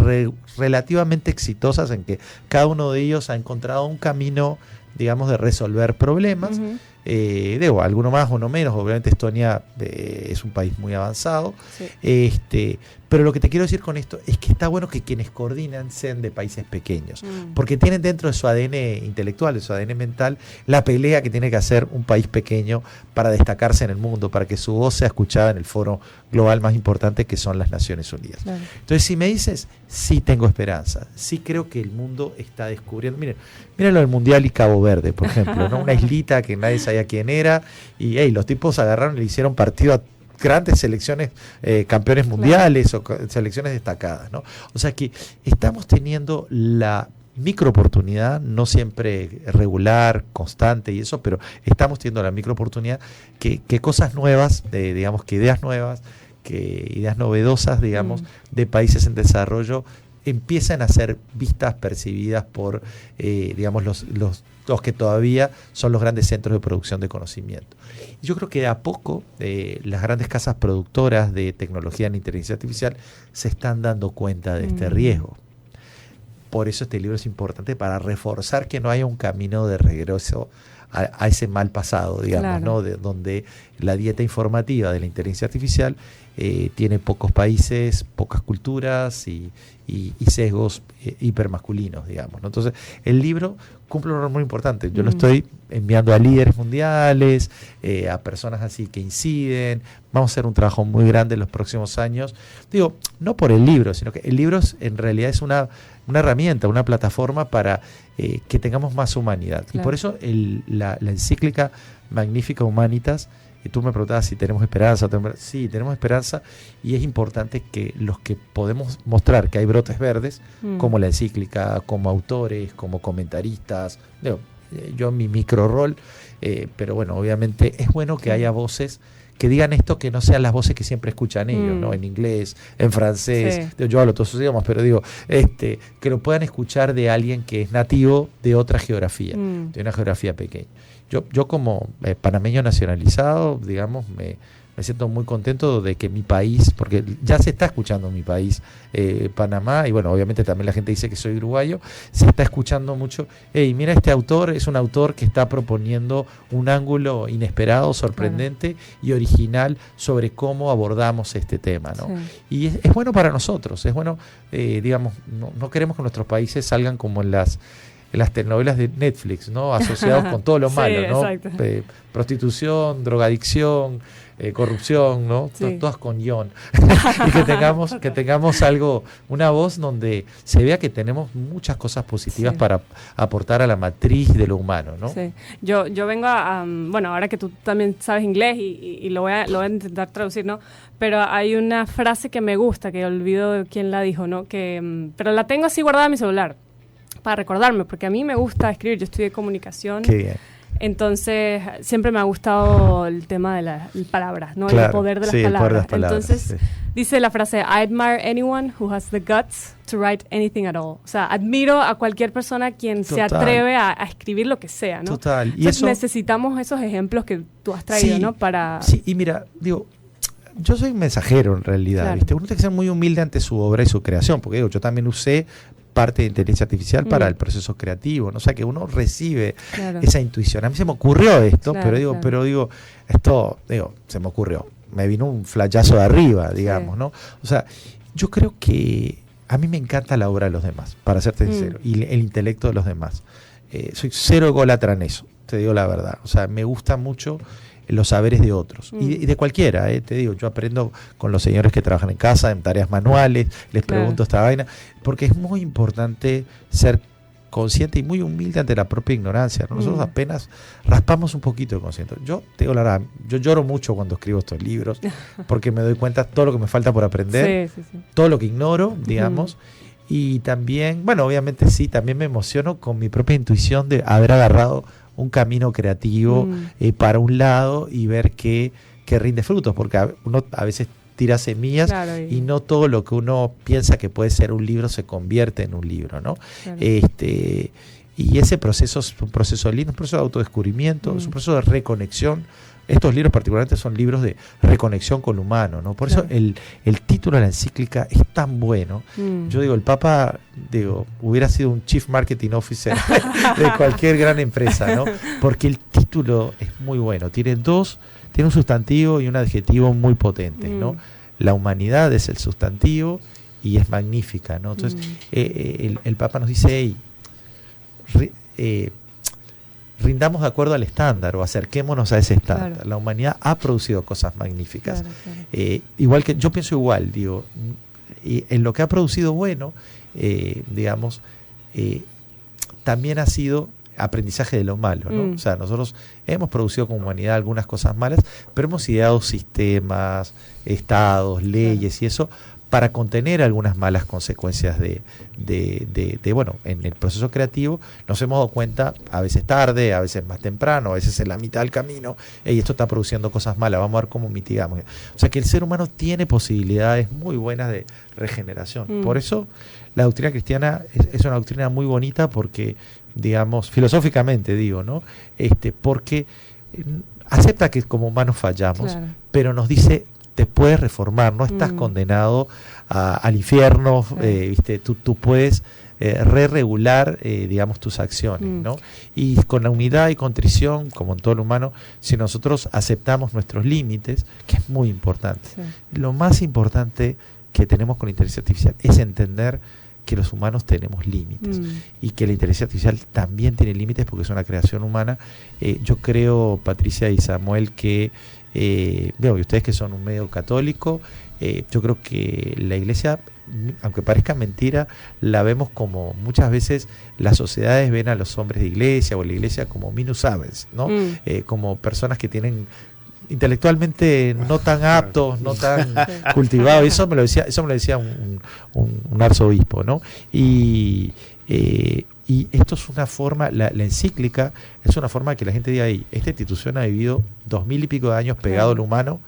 relativamente exitosas, en que cada uno de ellos ha encontrado un camino, digamos, de resolver problemas. Alguno más, uno menos. Obviamente Estonia es un país muy avanzado. Sí. Pero lo que te quiero decir con esto es que está bueno que quienes coordinan sean de países pequeños, porque tienen dentro de su ADN intelectual, de su ADN mental, la pelea que tiene que hacer un país pequeño para destacarse en el mundo, para que su voz sea escuchada en el foro global más importante, que son las Naciones Unidas. Claro. Entonces, si me dices, sí tengo esperanza, sí creo que el mundo está descubriendo. Miren lo del Mundial y Cabo Verde, por ejemplo, ¿no? Una islita que nadie sabía quién era, y los tipos agarraron y le hicieron partido a grandes selecciones, campeones mundiales, claro, o selecciones destacadas, ¿no? O sea que estamos teniendo la micro oportunidad, no siempre regular, constante y eso, pero estamos teniendo la micro oportunidad que cosas nuevas, digamos que ideas nuevas, que ideas novedosas, digamos, de países en desarrollo empiezan a ser vistas, percibidas por, digamos, los que todavía son los grandes centros de producción de conocimiento. Y yo creo que de a poco las grandes casas productoras de tecnología en inteligencia artificial se están dando cuenta de este riesgo. Por eso este libro es importante, para reforzar que no haya un camino de regreso a ese mal pasado, digamos, claro, ¿no? Donde la dieta informativa de la inteligencia artificial tiene pocos países, pocas culturas y sesgos hipermasculinos, digamos, ¿no? Entonces, el libro cumple un rol muy importante. Yo lo estoy enviando a líderes mundiales, a personas así que inciden. Vamos a hacer un trabajo muy grande en los próximos años. Digo, no por el libro, sino que el libro en realidad es una herramienta, una plataforma para que tengamos más humanidad. Claro. Y por eso la encíclica Magnificat Humanitas Y tú me preguntabas si tenemos esperanza. Sí, tenemos esperanza, y es importante que los que podemos mostrar que hay brotes verdes, como la encíclica, como autores, como comentaristas, yo en mi micro rol, pero bueno, obviamente es bueno que haya voces que digan esto, que no sean las voces que siempre escuchan ellos, ¿no? En inglés, en francés, yo hablo todos esos idiomas, pero digo, que lo puedan escuchar de alguien que es nativo de otra geografía, de una geografía pequeña. Yo como panameño nacionalizado, digamos, me siento muy contento de que mi país, porque ya se está escuchando en mi país, Panamá, y bueno, obviamente también la gente dice que soy uruguayo, se está escuchando mucho. Mira, este autor es un autor que está proponiendo un ángulo inesperado, sorprendente y original sobre cómo abordamos este tema, ¿no? Y es bueno para nosotros, es bueno, digamos, no queremos que nuestros países salgan como en las telenovelas de Netflix, ¿no? Asociados con todo lo malo, ¿no? Prostitución, drogadicción, corrupción, ¿no? Todas con guión. Y que tengamos algo, una voz donde se vea que tenemos muchas cosas positivas para aportar a la matriz de lo humano, ¿no? Sí. Yo vengo bueno, ahora que tú también sabes inglés y lo voy a intentar traducir, ¿no? Pero hay una frase que me gusta, que olvido quién la dijo, ¿no? Pero la tengo así guardada en mi celular para recordarme, porque a mí me gusta escribir, yo estudié comunicación. Qué bien. Entonces, siempre me ha gustado el tema de las palabras, ¿no? Claro, el poder de las palabras. Entonces, dice la frase, I admire anyone who has the guts to write anything at all. O sea, admiro a cualquier persona quien se atreve a escribir lo que sea, ¿no? Total. Y entonces, necesitamos esos ejemplos que tú has traído, ¿no? Para... Sí, y mira, digo, yo soy mensajero en realidad, ¿viste? Uno tiene que ser muy humilde ante su obra y su creación, porque digo, yo también usé parte de inteligencia artificial para el proceso creativo, ¿no? O sea, que uno recibe esa intuición. A mí se me ocurrió esto, pero digo, esto, se me ocurrió. Me vino un flachazo de arriba, digamos, ¿no? O sea, yo creo que a mí me encanta la obra de los demás, para serte sincero, y el intelecto de los demás. Soy cero ególatra en eso, te digo la verdad. O sea, me gusta mucho los saberes de otros, y de cualquiera, te digo, yo aprendo con los señores que trabajan en casa, en tareas manuales, les pregunto esta vaina, porque es muy importante ser consciente y muy humilde ante la propia ignorancia, ¿no? Nosotros apenas raspamos un poquito de conciencia. Yo te digo la verdad, yo lloro mucho cuando escribo estos libros, porque me doy cuenta de todo lo que me falta por aprender, todo lo que ignoro, digamos, y también, bueno, obviamente también me emociono con mi propia intuición de haber agarrado un camino creativo para un lado y ver que rinde frutos, porque uno a veces tira semillas y no todo lo que uno piensa que puede ser un libro se convierte en un libro, ¿no? Claro. Y ese proceso es un proceso lindo, un proceso de autodescubrimiento, es un proceso de reconexión. Estos libros particularmente son libros de reconexión con lo humano, ¿no? Por eso el título de la encíclica es tan bueno. Yo digo, el Papa, hubiera sido un Chief Marketing Officer de cualquier gran empresa, ¿no? Porque el título es muy bueno. Tiene un sustantivo y un adjetivo muy potentes, ¿no? La humanidad es el sustantivo y es magnífica, ¿no? Entonces, el Papa nos dice, rindamos de acuerdo al estándar o acerquémonos a ese estándar. Claro. La humanidad ha producido cosas magníficas. Claro. Igual que yo pienso igual, en lo que ha producido bueno, también ha sido aprendizaje de lo malo, ¿no? O sea, nosotros hemos producido como humanidad algunas cosas malas, pero hemos ideado sistemas, estados, leyes y eso para contener algunas malas consecuencias bueno, en el proceso creativo. Nos hemos dado cuenta, a veces tarde, a veces más temprano, a veces en la mitad del camino, y esto está produciendo cosas malas, vamos a ver cómo mitigamos. O sea que el ser humano tiene posibilidades muy buenas de regeneración. Por eso la doctrina cristiana es una doctrina muy bonita, porque, digamos, filosóficamente ¿no? Porque acepta que como humanos fallamos, pero nos dice, te puedes reformar, no estás condenado al infierno, tú puedes re-regular, digamos, tus acciones, ¿no? Y con la humildad y contrición, como en todo lo humano, si nosotros aceptamos nuestros límites, que es muy importante. Lo más importante que tenemos con la inteligencia artificial es entender que los humanos tenemos límites y que la inteligencia artificial también tiene límites porque es una creación humana. Yo creo, Patricia y Samuel, que y ustedes que son un medio católico, yo creo que la iglesia, aunque parezca mentira, la vemos como muchas veces las sociedades ven a los hombres de iglesia o la iglesia como minus habens, ¿no? Como personas que tienen intelectualmente no tan aptos, no tan cultivados. Eso me lo decía un arzobispo, ¿no? Y esto es una forma, la encíclica es una forma que la gente diga, esta institución ha vivido 2000 y pico de años pegado al humano.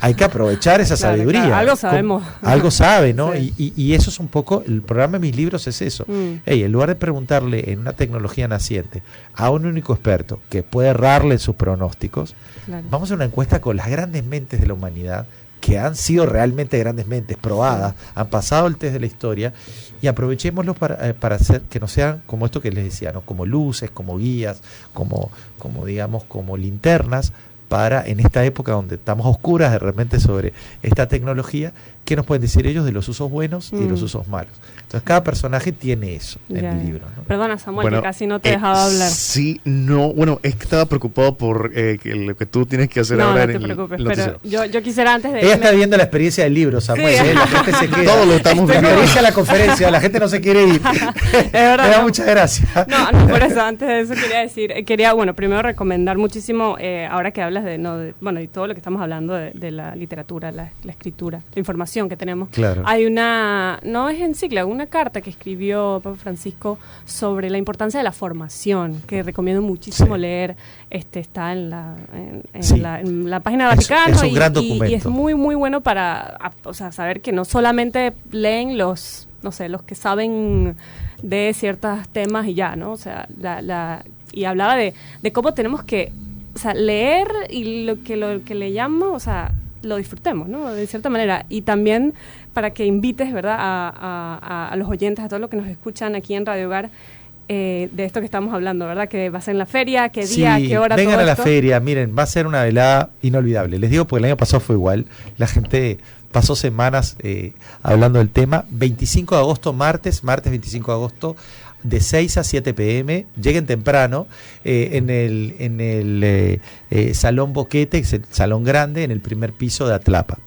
Hay que aprovechar esa sabiduría. Claro, algo sabemos. Algo sabe, ¿no? Sí. Y eso es un poco, el programa de mis libros es eso. En lugar de preguntarle en una tecnología naciente a un único experto que puede errarle en sus pronósticos, vamos a hacer una encuesta con las grandes mentes de la humanidad, que han sido realmente grandes mentes, probadas, han pasado el test de la historia, y aprovechémoslo para hacer que no sean como esto que les decía, ¿no? Como luces, como guías, como digamos, como linternas, para en esta época donde estamos a oscuras de repente sobre esta tecnología, ¿qué nos pueden decir ellos de los usos buenos y de los usos malos? Entonces cada personaje tiene eso en el libro, ¿no? Perdona, Samuel, que casi no te dejaba hablar. Sí, no, bueno, es que estaba preocupado por lo que tú tienes que hacer ahora. No te preocupes, pero yo quisiera antes de Ella está viendo la experiencia del libro, Samuel, sí. La gente se queda. Todos lo estamos viendo. La experiencia de la conferencia, la gente no se quiere ir. Es verdad. Me da muchas gracias. No, por eso, antes de eso quería decir, primero recomendar muchísimo, ahora que hablas y todo lo que estamos hablando de la literatura, la escritura, la información que tenemos. Claro. Hay no es encíclica, una carta que escribió Papa Francisco sobre la importancia de la formación, que recomiendo muchísimo leer. Está en la página de Vaticano. Es un gran documento. Y es muy, muy bueno para saber que no solamente leen los que saben de ciertos temas y ya, ¿no? O sea, y hablaba de cómo tenemos que leer y lo que le llamo, lo disfrutemos, ¿no? De cierta manera. Y también para que invites, ¿verdad?, a los oyentes, a todos los que nos escuchan aquí en Radio Hogar, de esto que estamos hablando, ¿verdad? Que va a ser en la feria, qué día, qué hora, vengan todo a la esto. feria, miren, va a ser una velada inolvidable. Les digo porque el año pasado fue igual. La gente pasó semanas hablando del tema. 25 de agosto, martes 25 de agosto, de 6 a 7 p.m. Lleguen temprano en el Salón Boquete, que es el salón grande, en el primer piso de Atlapa.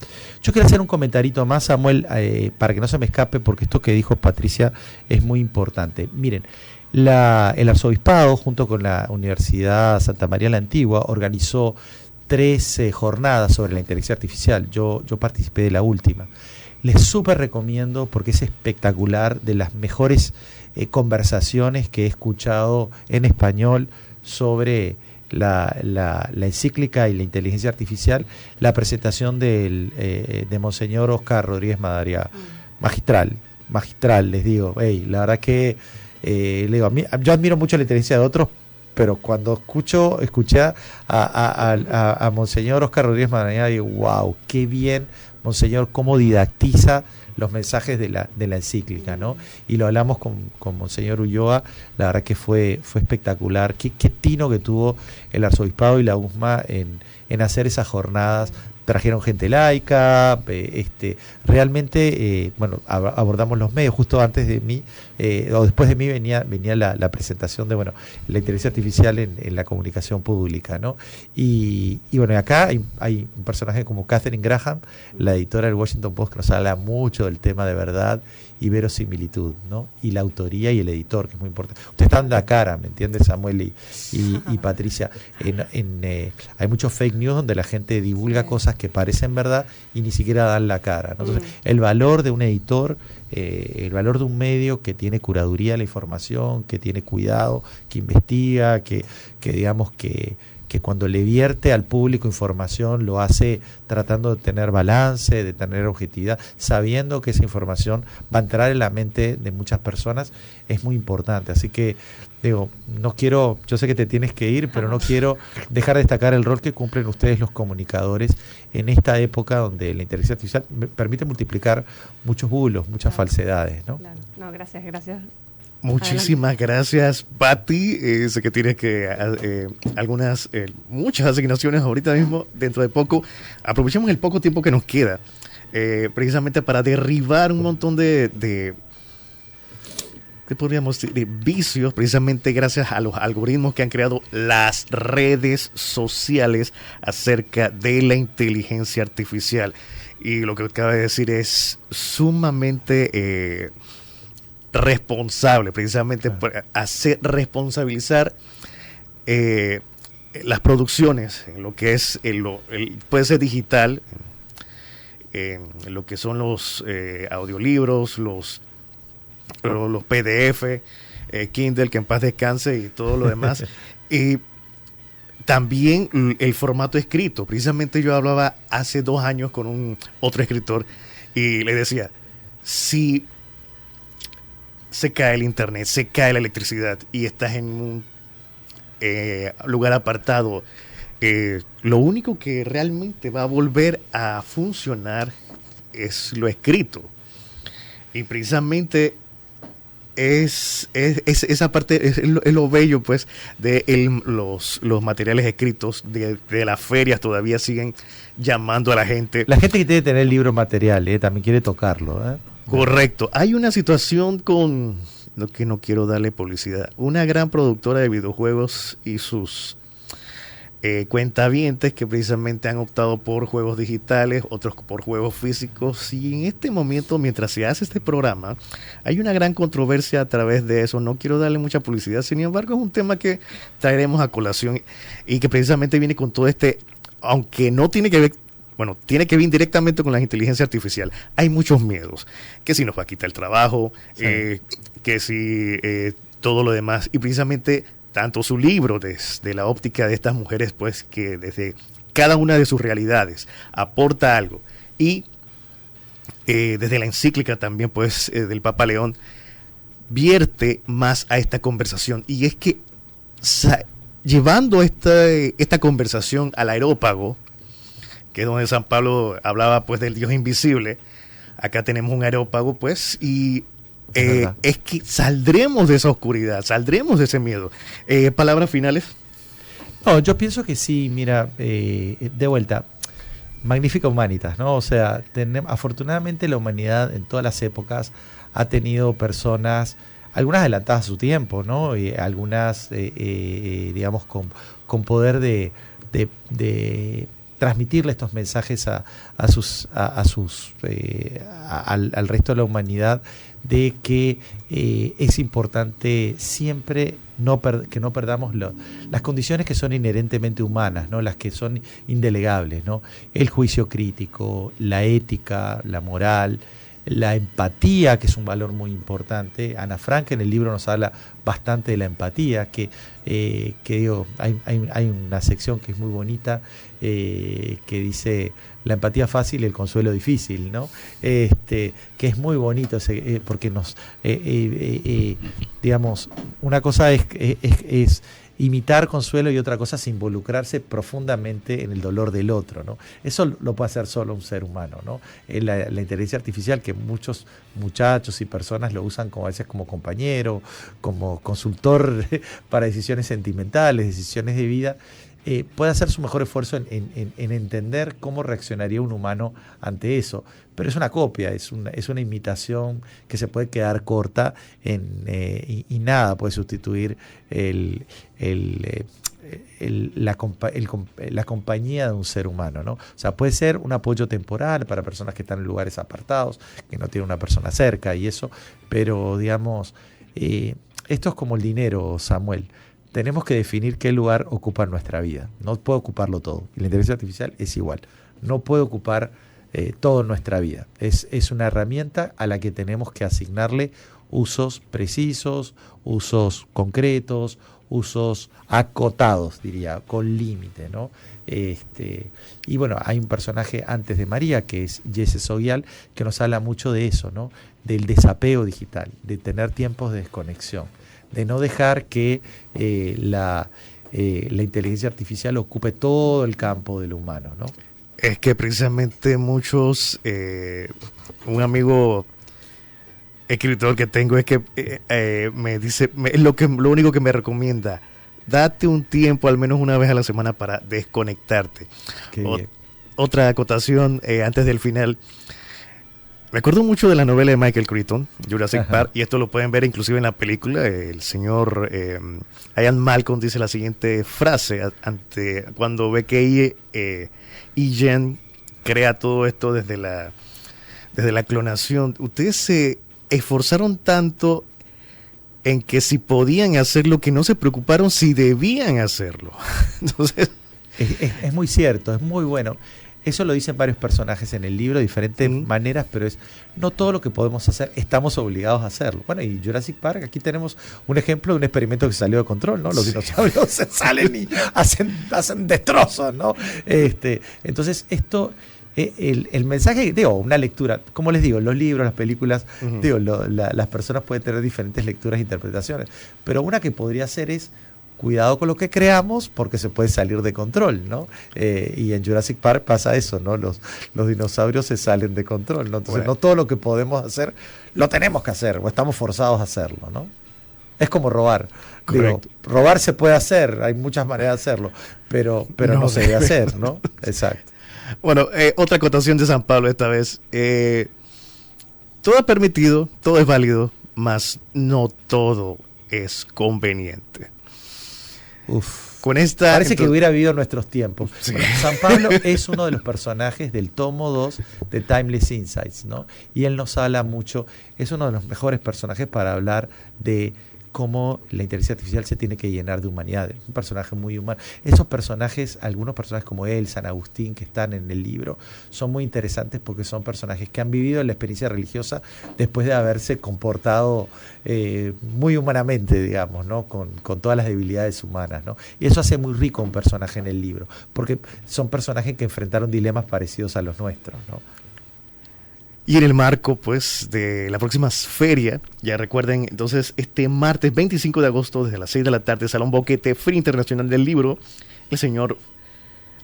Yo quiero hacer un comentarito más, Samuel, para que no se me escape, porque esto que dijo Patricia es muy importante. Miren, el arzobispado, junto con la Universidad Santa María la Antigua, organizó 13 jornadas sobre la inteligencia artificial. Yo participé de la última. Les súper recomiendo porque es espectacular, de las mejores conversaciones que he escuchado en español sobre la encíclica y la inteligencia artificial, la presentación de Monseñor Oscar Rodríguez Madariaga. Magistral, les digo. La verdad que yo admiro mucho la inteligencia de otros, pero cuando escuché a Monseñor Oscar Rodríguez Madariaga, digo, wow, qué bien, Monseñor, cómo didactiza los mensajes de la encíclica, ¿no? Y lo hablamos con Monseñor Ulloa, la verdad que fue espectacular, qué tino que tuvo el arzobispado y la USMA en hacer esas jornadas. Trajeron gente laica, realmente, abordamos los medios. Justo antes de mí, o después de mí, venía la presentación de, la inteligencia artificial en la comunicación pública, ¿no? Y acá hay un personaje como Katharine Graham, la editora del Washington Post, que nos habla mucho del tema de verdad y verosimilitud, ¿no? Y la autoría y el editor, que es muy importante. Ustedes están de la cara, ¿me entiendes, Samuel y Patricia? Hay muchos fake news donde la gente divulga cosas que parecen verdad y ni siquiera dan la cara, ¿no? Entonces, el valor de un editor, el valor de un medio que tiene curaduría de la información, que tiene cuidado, que investiga, que digamos que cuando le vierte al público información lo hace tratando de tener balance, de tener objetividad, sabiendo que esa información va a entrar en la mente de muchas personas, es muy importante. Así que digo, yo sé que te tienes que ir, pero no quiero dejar de destacar el rol que cumplen ustedes los comunicadores en esta época donde la inteligencia artificial permite multiplicar muchos bulos, muchas falsedades, ¿no? Claro. No, gracias. Muchísimas gracias, Pati. Sé que tienes muchas asignaciones ahorita mismo, dentro de poco. Aprovechemos el poco tiempo que nos queda, precisamente para derribar un montón ¿qué podríamos decir? De vicios, precisamente gracias a los algoritmos que han creado las redes sociales acerca de la inteligencia artificial. Y lo que acaba de decir es sumamente responsable, precisamente por responsabilizar las producciones, en lo que es puede ser digital, en lo que son los audiolibros, los PDF, Kindle, que en paz descanse, y todo lo demás. Y también el formato escrito. Precisamente yo hablaba hace 2 años con otro escritor y le decía, si se cae el internet, se cae la electricidad y estás en un lugar apartado, lo único que realmente va a volver a funcionar es lo escrito. Y precisamente es esa parte, es lo bello, pues, de los materiales escritos de las ferias. Todavía siguen llamando a la gente. La gente que tiene que tener el libro material, también quiere tocarlo. Correcto. Hay una situación con, que no quiero darle publicidad, una gran productora de videojuegos y sus cuentavientes que precisamente han optado por juegos digitales, otros por juegos físicos, y en este momento, mientras se hace este programa, hay una gran controversia a través de eso. No quiero darle mucha publicidad, sin embargo es un tema que traeremos a colación y que precisamente viene con todo aunque no tiene que ver, bueno, tiene que ver directamente con la inteligencia artificial. Hay muchos miedos, que si nos va a quitar el trabajo, sí, que si todo lo demás, y precisamente tanto su libro, desde la óptica de estas mujeres, pues, que desde cada una de sus realidades aporta algo, y desde la encíclica también, pues, del Papa León, vierte más a esta conversación. Y es que llevando esta conversación al aerópago, que es donde San Pablo hablaba, pues, del Dios invisible, acá tenemos un aerópago, pues, y es que saldremos de esa oscuridad, saldremos de ese miedo. ¿Palabras finales? No, yo pienso que sí. Mira, de vuelta, Magnifica Humanitas, ¿no? O sea, afortunadamente la humanidad en todas las épocas ha tenido personas, algunas adelantadas a su tiempo, ¿no? Y algunas, digamos, con poder de transmitirle estos mensajes al resto de la humanidad, de que es importante siempre que no perdamos las condiciones que son inherentemente humanas, ¿no? Las que son indelegables, ¿no? El juicio crítico, la ética, la moral, la empatía, que es un valor muy importante. Ana Frank en el libro nos habla bastante de la empatía, que digo, hay una sección que es muy bonita, que dice la empatía fácil y el consuelo difícil, ¿no? Que es muy bonito, porque nos, digamos, una cosa es imitar consuelo y otra cosa es involucrarse profundamente en el dolor del otro, ¿no? Eso lo puede hacer solo un ser humano, ¿no? La inteligencia artificial, que muchos muchachos y personas lo usan a veces como compañero, como consultor para decisiones sentimentales, decisiones de vida, puede hacer su mejor esfuerzo en entender cómo reaccionaría un humano ante eso. Pero es una copia, es una imitación que se puede quedar corta y nada puede sustituir la compañía de un ser humano, ¿no? O sea, puede ser un apoyo temporal para personas que están en lugares apartados, que no tienen una persona cerca y eso, pero digamos, esto es como el dinero, Samuel. Tenemos que definir qué lugar ocupa en nuestra vida. No puede ocuparlo todo. Y la inteligencia artificial es igual. No puede ocupar todo en nuestra vida. Es una herramienta a la que tenemos que asignarle usos precisos, usos concretos, usos acotados, diría, con límite, ¿no? Y bueno, hay un personaje antes de María, que es Jesse Sogial, que nos habla mucho de eso, ¿no? Del desapego digital, de tener tiempos de desconexión, de no dejar que la inteligencia artificial ocupe todo el campo de lo humano, ¿no? Es que precisamente muchos, un amigo escritor que tengo es que me dice, lo único que me recomienda, date un tiempo al menos una vez a la semana para desconectarte. Otra acotación antes del final. Me acuerdo mucho de la novela de Michael Crichton, Jurassic Park, y esto lo pueden ver inclusive en la película. El señor Ian Malcolm dice la siguiente frase cuando ve que Ian crea todo esto desde la clonación. Ustedes se esforzaron tanto en que si podían hacerlo, que no se preocuparon si debían hacerlo. Entonces, es muy cierto, es muy bueno. Eso lo dicen varios personajes en el libro de diferentes maneras, pero no todo lo que podemos hacer estamos obligados a hacerlo. Bueno, y Jurassic Park, aquí tenemos un ejemplo de un experimento que salió de control, ¿no? Los dinosaurios se salen y hacen destrozos, ¿no? Entonces, esto, el mensaje, una lectura, como les digo, los libros, las películas, las personas pueden tener diferentes lecturas e interpretaciones, pero una que podría ser es: cuidado con lo que creamos porque se puede salir de control, ¿no? Y en Jurassic Park pasa eso, ¿no? Los dinosaurios se salen de control, ¿no? Entonces, no todo lo que podemos hacer lo tenemos que hacer o estamos forzados a hacerlo, ¿no? Es como robar. Digo, robar se puede hacer, hay muchas maneras de hacerlo, pero no se debe hacer, ¿no? Exacto. Bueno, otra acotación de San Pablo esta vez. Todo es permitido, todo es válido, mas no todo es conveniente. Parece que hubiera vivido nuestros tiempos. Sí. Bueno, San Pablo es uno de los personajes del tomo 2 de Timeless Insights, ¿no? Y él nos habla mucho, es uno de los mejores personajes para hablar de cómo la inteligencia artificial se tiene que llenar de humanidad. Es un personaje muy humano. Esos personajes, algunos personajes como él, San Agustín, que están en el libro, son muy interesantes porque son personajes que han vivido la experiencia religiosa después de haberse comportado muy humanamente, digamos, ¿no? Con todas las debilidades humanas, ¿no? Y eso hace muy rico un personaje en el libro, porque son personajes que enfrentaron dilemas parecidos a los nuestros, ¿no? Y en el marco, pues, de la próxima feria, ya recuerden, entonces, este martes 25 de agosto, desde las 6 de la tarde, Salón Boquete, Feria Internacional del Libro, el señor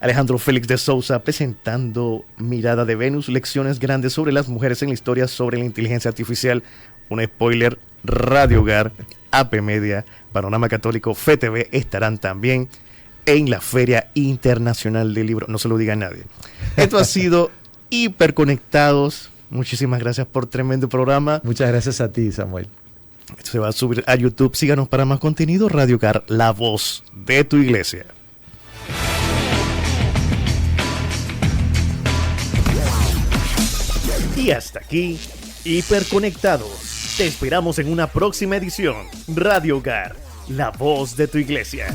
Alejandro Félix de Sousa presentando Mirada de Venus, lecciones grandes sobre las mujeres en la historia sobre la inteligencia artificial, un spoiler, Radio Hogar, AP Media, Panorama Católico, FETV estarán también en la Feria Internacional del Libro, no se lo diga a nadie. Esto ha sido Hiperconectados. Muchísimas gracias por tremendo programa. Muchas gracias a ti, Samuel. Esto se va a subir a YouTube. Síganos para más contenido. Radio Hogar, la voz de tu iglesia. Y hasta aquí, Hiperconectados. Te esperamos en una próxima edición. Radio Hogar, la voz de tu iglesia.